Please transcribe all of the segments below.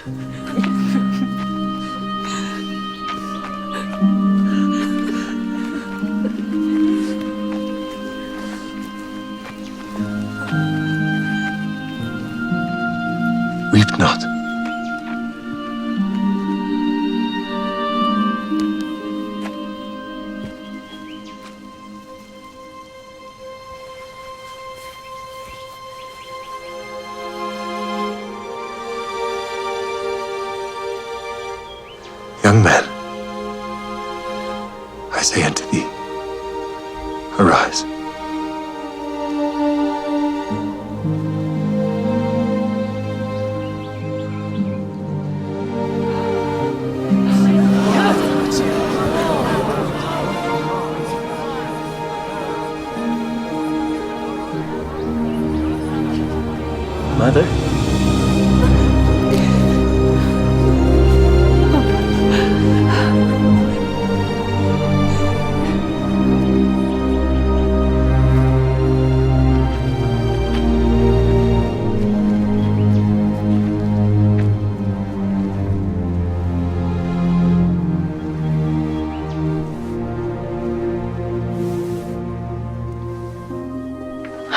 Weep not. Young man, I say unto thee, arise. Mother?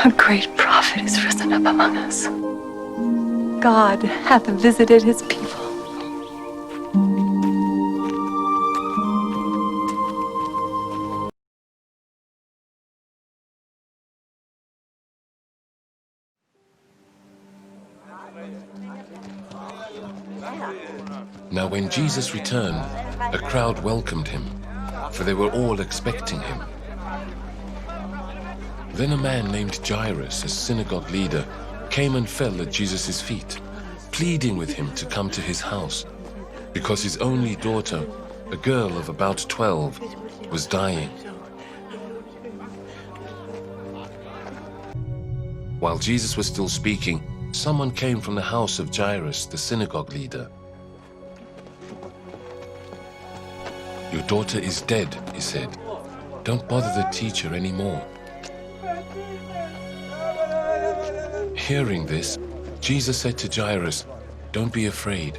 A great prophet is risen up among us. God hath visited his people. Now when Jesus returned, a crowd welcomed him, for they were all expecting him. Then a man named Jairus, a synagogue leader, came and fell at Jesus' feet, pleading with him to come to his house, because his only daughter, a girl of about 12, was dying. While Jesus was still speaking, someone came from the house of Jairus, the synagogue leader. "Your daughter is dead," he said. "Don't bother the teacher anymore." Hearing this, Jesus said to Jairus, "Don't be afraid,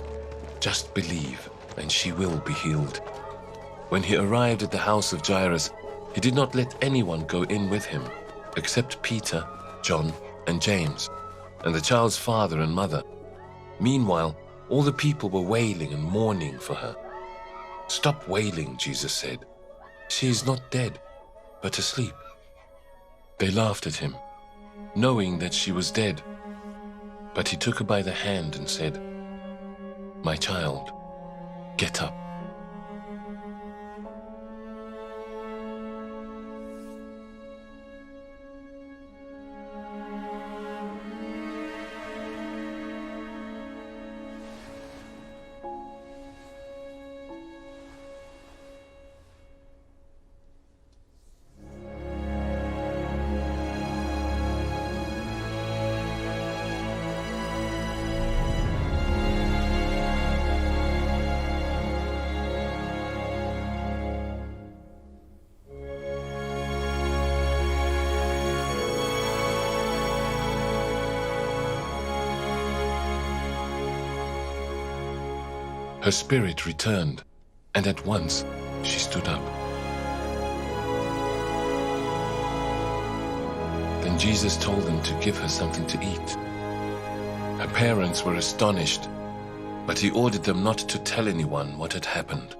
just believe, and she will be healed." When he arrived at the house of Jairus, he did not let anyone go in with him, except Peter, John, and James, and the child's father and mother. Meanwhile, all the people were wailing and mourning for her. "Stop wailing," Jesus said. "She is not dead, but asleep." They laughed at him, knowing that she was dead. But he took her by the hand and said, "My child, get up." Her spirit returned, and at once she stood up. Then Jesus told them to give her something to eat. Her parents were astonished, but he ordered them not to tell anyone what had happened.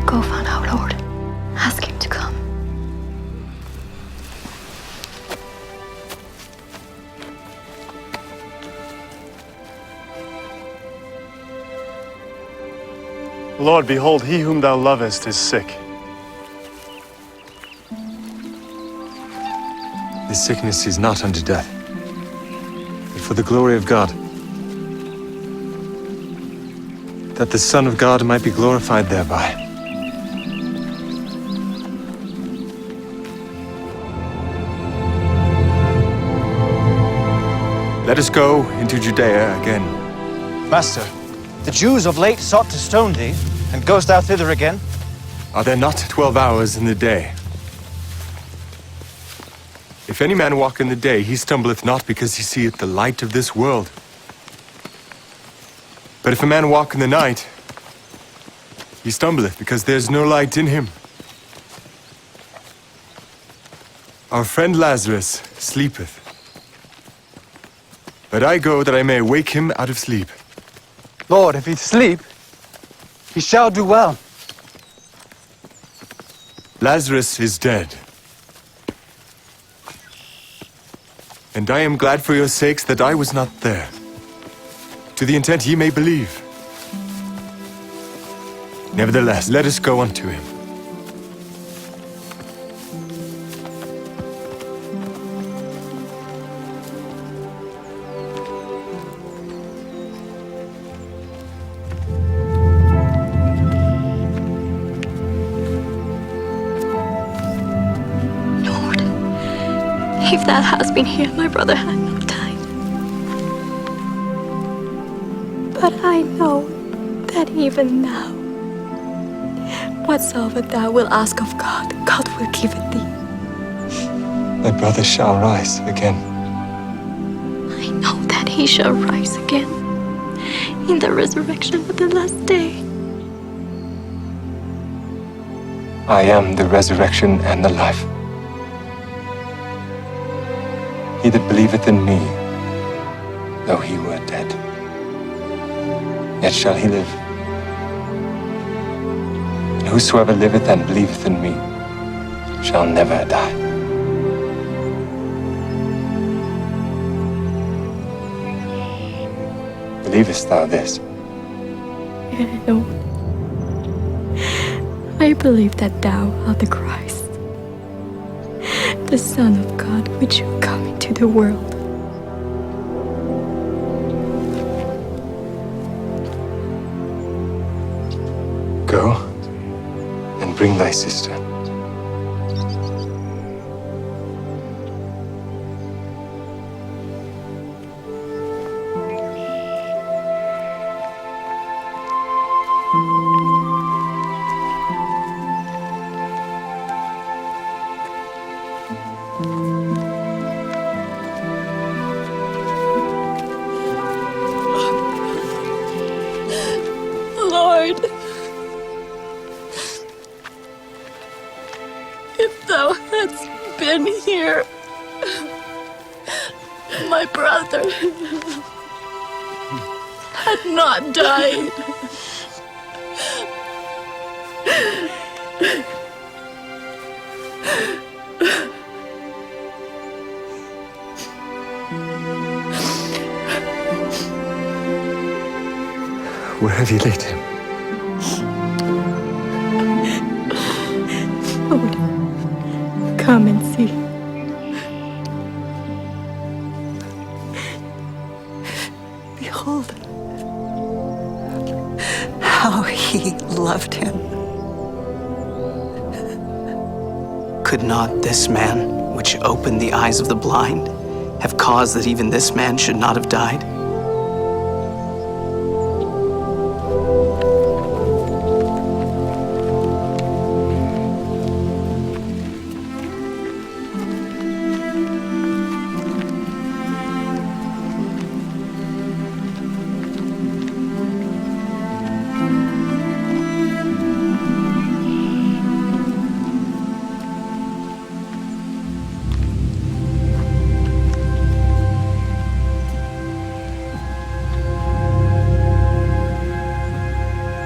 Go find our Lord. Ask him to come. Lord, behold, he whom thou lovest is sick. This sickness is not unto death, but for the glory of God, that the Son of God might be glorified thereby. Let us go into Judea again. Master, the Jews of late sought to stone thee, and goest thou thither again? Are there not 12 hours in the day? If any man walk in the day, he stumbleth not because he seeth the light of this world. But if a man walk in the night, he stumbleth because there is no light in him. Our friend Lazarus sleepeth, but I go that I may wake him out of sleep. Lord, if he sleep, he shall do well. Lazarus is dead. And I am glad for your sakes that I was not there, to the intent ye may believe. Nevertheless, let us go unto him. Lord, if thou hadst been here, my brother had not died. But I know that even now, whatsoever thou wilt ask of God, God will give it thee. My brother shall rise again. I know that he shall rise again in the resurrection of the last day. I am the resurrection and the life. He that believeth in me, though he were dead, yet shall he live. And whosoever liveth and believeth in me shall never die. Believest thou this? Yeah, Lord. I believe that thou art the Christ, the Son of God, which shall come into the world. Go and bring thy sister. Lord, if thou hadst been here, my brother had not died. Where have you laid him? Lord, come and see. Behold, how he loved him. Could not this man, which opened the eyes of the blind, have caused that even this man should not have died?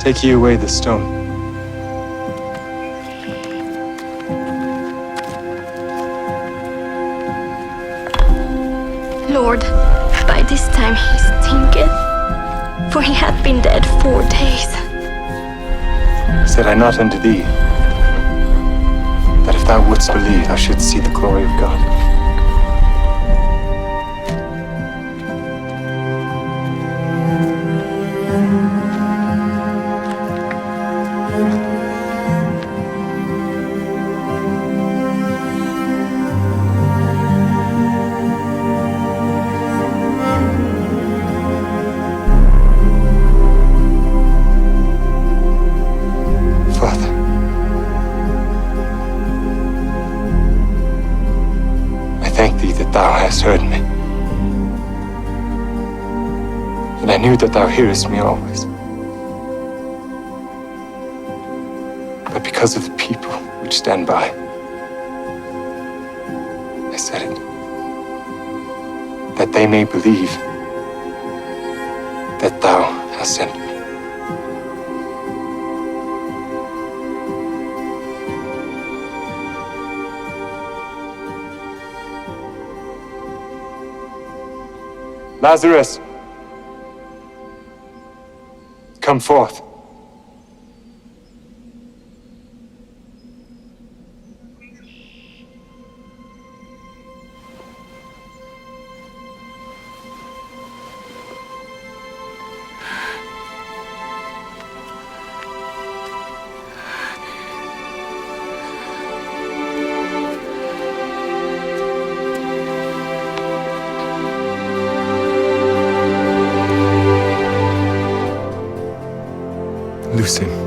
Take ye away the stone. Lord, by this time he stinketh, for he hath been dead 4 days. Said I not unto thee, that if thou wouldst believe, thou shouldst see the glory of God? thank thee that thou hast heard me. And I knew that thou hearest me always. But because of the people which stand by, I said it, that they may believe that thou hast sent me. Lazarus, come forth. Loose him.